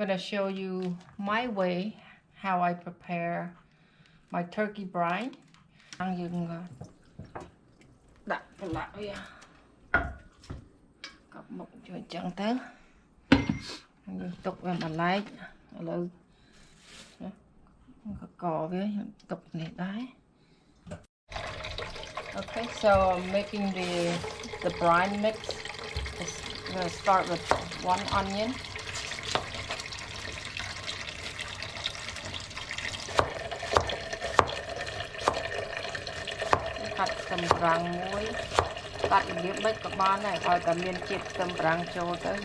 gonna show you my way how I prepare my turkey brine. Dương đặt lại cặp một chuyện chẳng thế dương tục về mà lấy lời cỏ với tục này đấy. Okay, so I'm making the brine mix. I'm gonna start with 1 onion. Cắt tầm rang muối, cắt miếng mấy các bạn này, rồi cả miếng chít tầm rang cho tới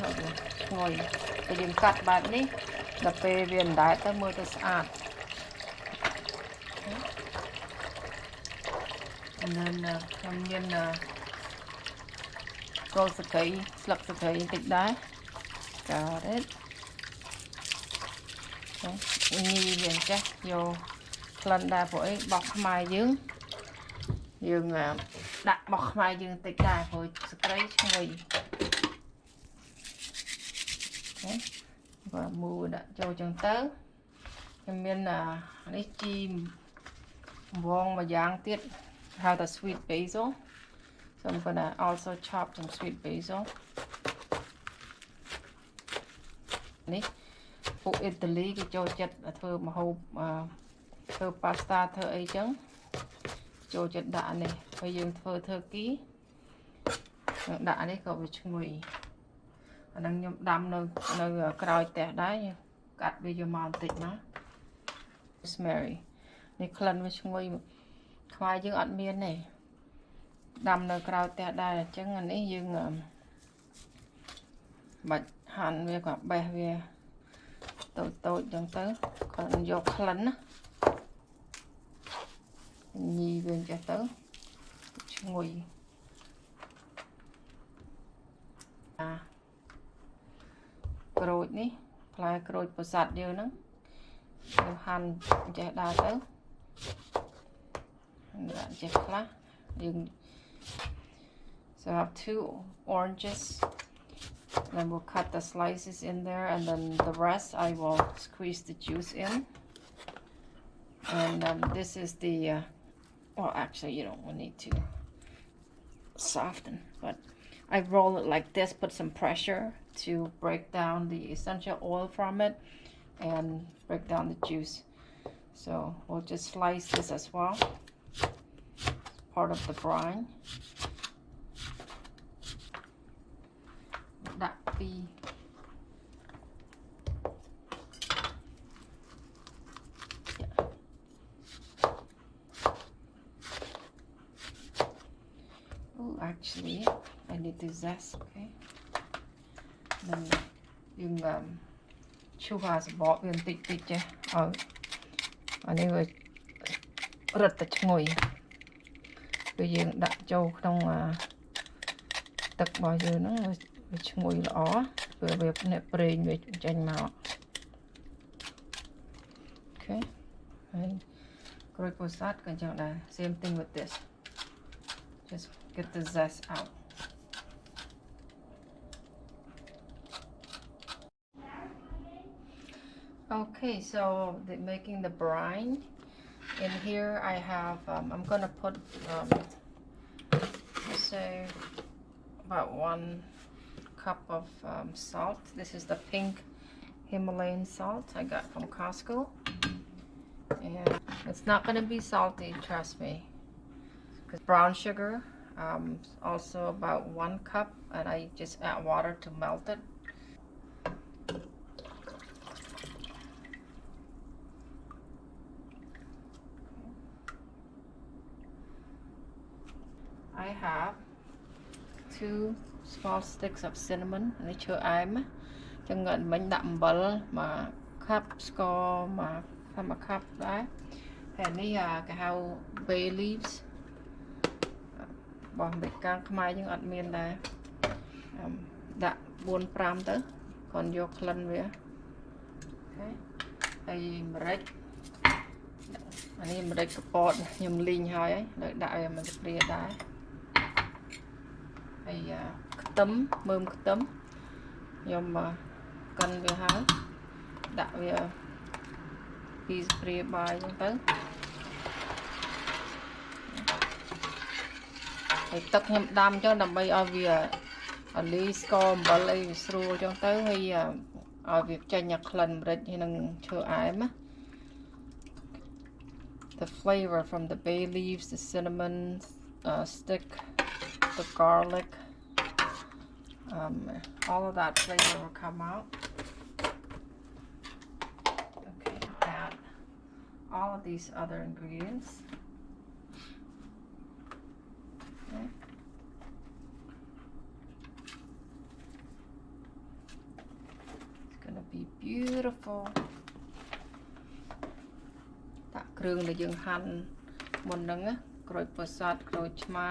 ngồi. Thì dùng cắt bạn đi, đập về viên đáy tới mưa tới sạch. Nên trong nhiên rau sạch kỹ, lọc sạch kỹ tích đáy. Got it. Nghi viên chắc vô lần đà phổi bọc mai dương. Dương đặt bọc mai dương tích đài phổi spray ngồi. Và mùi đã cho chân tớ. Em miên là lấy chim vong và giang tiết. Have the sweet basil. So I'm gonna also chop some sweet basil. Này, phụ Italy cái cho chất thơ mà hộp thơ pasta thơ ấy chấn. Cho chất đạ này, bây giờ thơ ký. Đạ đấy cậu với mùi. Đang đâm nơi còi tẻ đáy cắt bây giờ màu tịt nó. Rosemary. Này khăn với mùi. Khoai dương ăn miên này đâm nơi còi tẻ đáy chứ anh ấy dương bạch hành về quả bè về tội chẳng tới còn vô khăn á nhì về cho tới ngồi rồi ní lại rồi bột sạt vô nó hành chạy đa tới chạy khá dừng. So I have 2 oranges. Then we'll cut the slices in there, and then the rest I will squeeze the juice in. And this is the well, actually you don't need to soften, but I roll it like this, put some pressure to break down the essential oil from it and break down the juice. So we'll just slice this as well. It's part of the brine. That be oh, actually I need to zest. Okay, then dùng sugar sẽ bỏ viên tịt chứ anh ấy rồi rất là ngồi bây giờ đặt châu trong tập bao giờ nó ngồi lỏ vừa về nẹp brain về tranh màu. Okay, and great posat can do that. Same thing with this. Just get the zest out. Okay, so making the brine. In here I have I'm gonna put let's say about 1 cup of salt. This is the pink Himalayan salt I got from Costco, and it's not gonna be salty, trust me, because brown sugar also about 1 cup, and I just add water to melt it. I have 2 small sticks of cinnamon. Lấy chưa ai mà chẳng ngần bánh đậm bẩn mà khắp score mà khắp đấy. And this cái how bay leaves. Bỏ bịch căng mai nhưng ăn miên đây. Đã 4-5 tới. Còn vô lần về. Okay. Đây break. Anh em break cái pot nhầm linh hơi ấy, đợi đại mình sẽ đá. Hay tấm mơm tấm nhưng mà cân về hái ដាក់វាពីស្ព្រាបាយចឹងទៅហើយទឹកខ្ញុំដាំចឹងដើម្បីឲ្យវាអាលីស្ករអំបិលអីស្រួលចឹងទៅហើយឲ្យវាចេញក្លិនម្រេចហើយនឹងឈើអែមណា The flavor from the bay leaves, the cinnamon stick, the garlic, all of that flavor will come out. Okay, add all of these other ingredients. Okay. It's gonna be beautiful. ដាក់គ្រឿងដែលយើងហាន់មុនហ្នឹងណាក្រូចប្រសាទក្រូចឆ្មា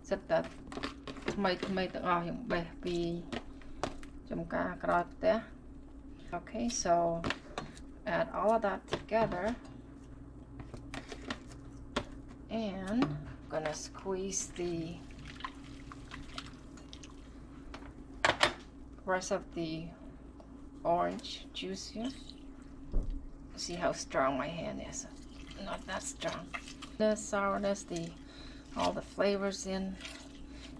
សិតតែថ្មីទាំងអស់យើងបេះពីចំការក្រោយផ្ទះ Okay, so add all of that together and I'm gonna squeeze the rest of the orange juice here. See how strong my hand is. Not that strong. The sourness, all the flavors in.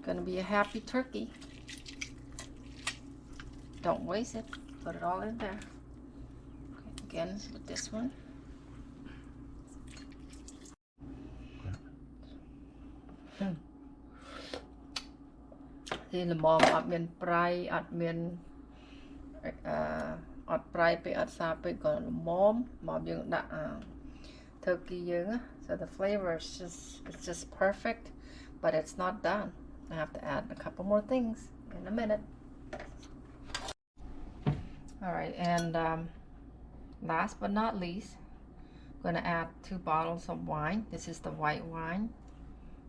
Gonna be a happy turkey. Don't waste it. Put it all in there. Okay, again with this one. Thì là mồm ọt miền Prai, ọt miền ọt Prai pe ọt sa pe còn mồm dương đã turkey dương á. So the flavor is just perfect, but it's not done. I have to add a couple more things in a minute. All right, and last but not least, I'm gonna add 2 bottles of wine. This is the white wine,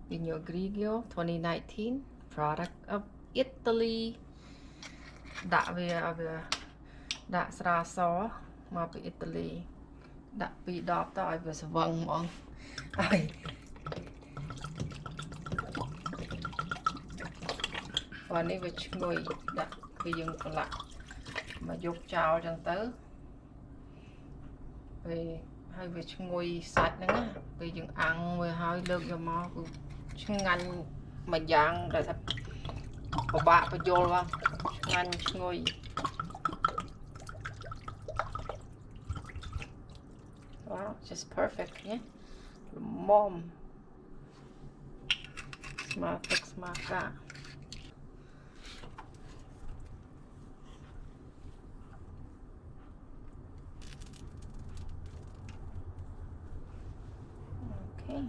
Vigno Grigio 2019, product of Italy. Đã ra xó mà bị Italy đã bị đọt tới vừa vâng mong ai và nếu về người đã bị dừng lại mà dục chào chẳng tới vì hay về ngồi sạch nữa vì dừng ăn về hơi lược cho mò ngành mà dạng rồi thật của bạn phải vô không ngành ngồi. Wow, just perfect, yeah. Mom, smart, smart. Okay.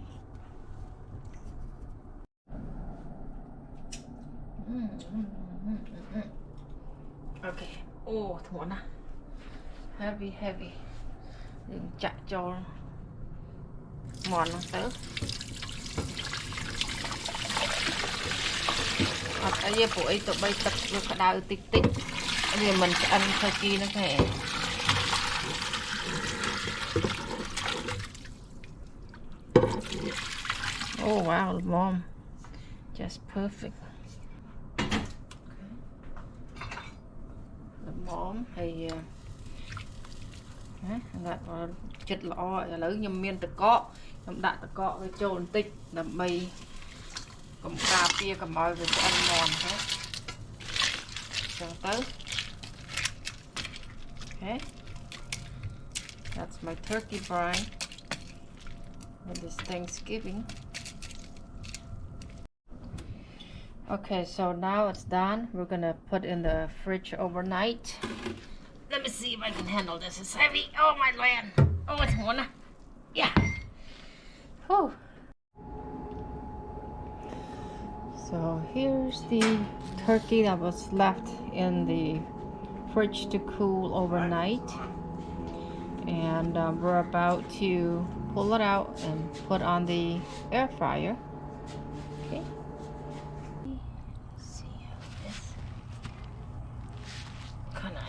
Okay. Oh, thua na. Heavy. Đừng chặt cho mòn nó tới ở đây phụ ấy tụi bay tập được cả đau tích thì mình sẽ ăn turkey nó thể oh wow mom just perfect. The mom thì đặt chật lọ lớn nhầm miên tự cọ nhầm đặt tự cọ với trồn tích là mây cầm cà phê cầm mồi với ăn mòn thế tới. Okay, that's my turkey brine for this Thanksgiving. Okay, so now it's done. We're gonna put in the fridge overnight. Let me see if I can handle this. It's heavy. Oh my land. Oh, it's one. Yeah. Whew. So here's the turkey that was left in the fridge to cool overnight. And we're about to pull it out and put on the air fryer. Okay. Let's see how this kind of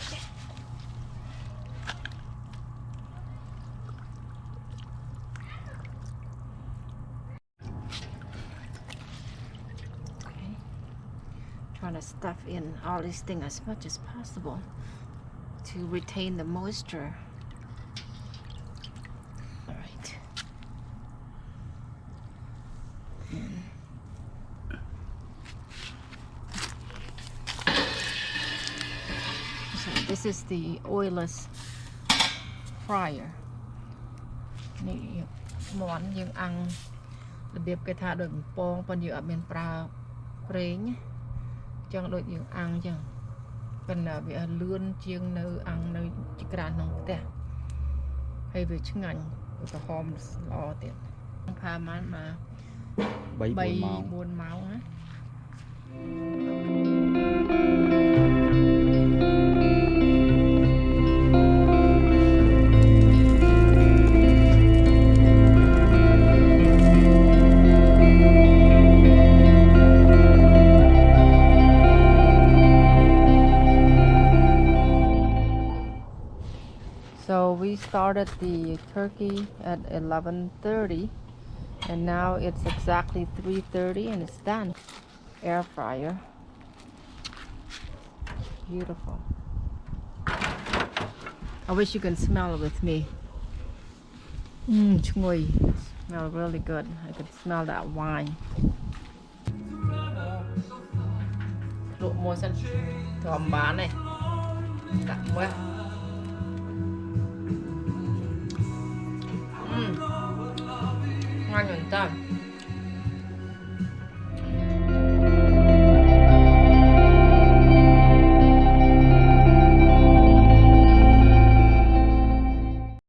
trying to stuff in all these things as much as possible. to retain the moisture. All right. So this is the oilless fryer. នេះមាន់យើងអាំងរបៀបគេថាដូចបំពងប៉ុន្តែយើងអត់មានប្រើប្រេងចឹងដូចយើងអាំងចឹងប៉ុន្តែវាលឿនជាងនៅអាំងនៅចក្រានក្នុងផ្ទះហើយវាឆ្ងាញ់ក្រហមល្អទៀតផាម៉ានមក3-4 ម៉ោងណា So we started the turkey at 11:30 and now it's exactly 3:30 and it's done. Air fryer. Beautiful. I wish you can smell it with me. Chungui. Smell really good. I could smell that wine. Look more than thòm bán này. Đặt quá. Ngon nhỉ ta.